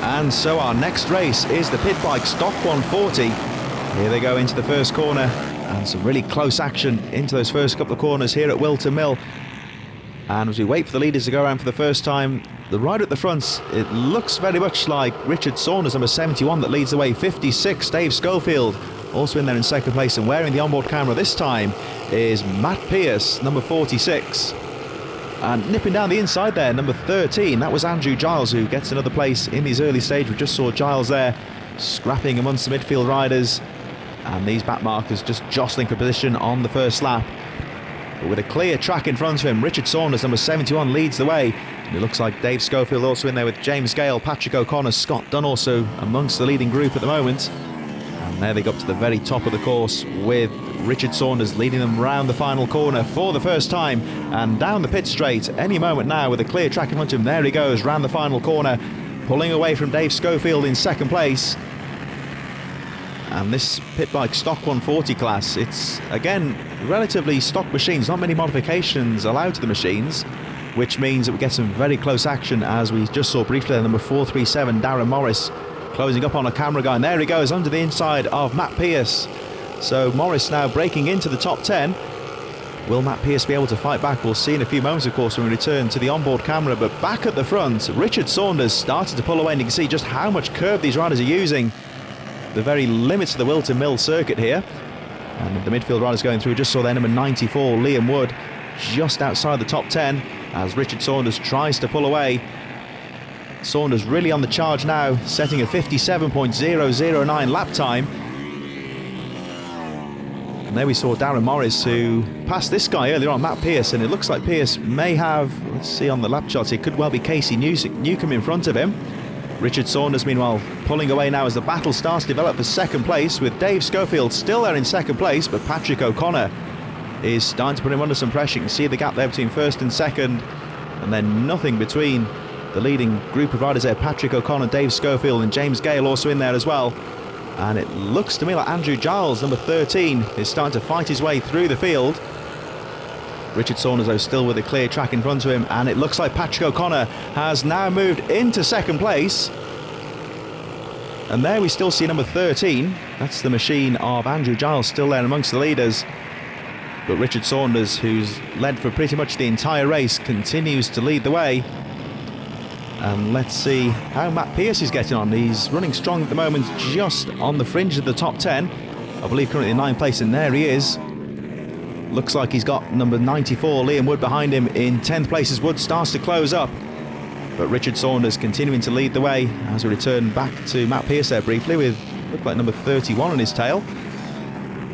And so our next race is the pit bike stock 140. Here they go into the first corner, and some really close action into those first couple of corners here at Whilton Mill. And as we wait for the leaders to go around for the first time, the rider at the front, it looks very much like Richard Saunders, number 71, that leads the way. 56, Dave Schofield, also in there in second place, and wearing the onboard camera this time is Matt Pearce, number 46. And nipping down the inside there, number 13, that was Andrew Giles, who gets another place in these early stages. We just saw Giles there scrapping amongst the midfield riders, and these back markers just jostling for position on the first lap. But with a clear track in front of him, Richard Saunders, number 71, leads the way. And it looks like Dave Schofield also in there with James Gale, Patrick O'Connor, Scott Dunn also amongst the leading group at the moment. And there they go up to the very top of the course with Richard Saunders leading them round the final corner for the first time and down the pit straight any moment now with a clear track in front of him. There he goes round the final corner, pulling away from Dave Schofield in second place. And this pit bike stock 140 class, it's again relatively stock machines, not many modifications allowed to the machines, which means that we get some very close action, as we just saw briefly there, number 437 Darren Morris closing up on a camera guy, and there he goes under the inside of Matt Pearce. So Morris now breaking into the top 10. Will Matt Pearce be able to fight back? We'll see in a few moments, of course, when we return to the onboard camera. But back at the front, Richard Saunders started to pull away, and you can see just how much curve these riders are using. The very limits of the Whilton Mill circuit here. And the midfield riders going through. Just saw there number 94, Liam Wood, just outside the top 10 as Richard Saunders tries to pull away. Saunders really on the charge now, setting a 57.009 lap time. And there we saw Darren Morris, who passed this guy earlier on, Matt Pearce, and it looks like Pearce may have, let's see on the lap charts, it could well be Casey Newcomb in front of him. Richard Saunders, meanwhile, pulling away now as the battle starts to develop for second place, with Dave Schofield still there in second place, but Patrick O'Connor is starting to put him under some pressure. You can see the gap there between first and second, and then nothing between the leading group of riders there. Patrick O'Connor, Dave Schofield, and James Gale also in there as well. And it looks to me like Andrew Giles, number 13, is starting to fight his way through the field. Richard Saunders, though, still with a clear track in front of him, and it looks like Patrick O'Connor has now moved into second place. And there we still see number 13, that's the machine of Andrew Giles, still there amongst the leaders. But Richard Saunders, who's led for pretty much the entire race, continues to lead the way. And let's see how Matt Pearce is getting on. He's running strong at the moment, just on the fringe of the top 10. I believe currently in 9th place, and there he is. Looks like he's got number 94, Liam Wood, behind him in 10th place as Wood starts to close up. But Richard Saunders continuing to lead the way as we return back to Matt Pearce there briefly with, looked like number 31 on his tail.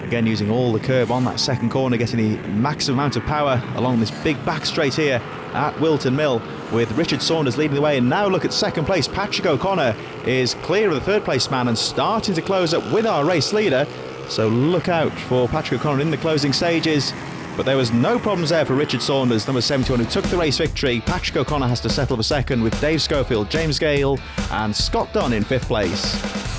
Again, using all the curve on that second corner, getting the maximum amount of power along this big back straight here at Whilton Mill, with Richard Saunders leading the way. And now look at second place, Patrick O'Connor is clear of the third place man and starting to close up with our race leader. So look out for Patrick O'Connor in the closing stages. But there was no problems there for Richard Saunders, number 71, who took the race victory. Patrick O'Connor has to settle for second, with Dave Schofield, James Gale and Scott Dunn in 5th place.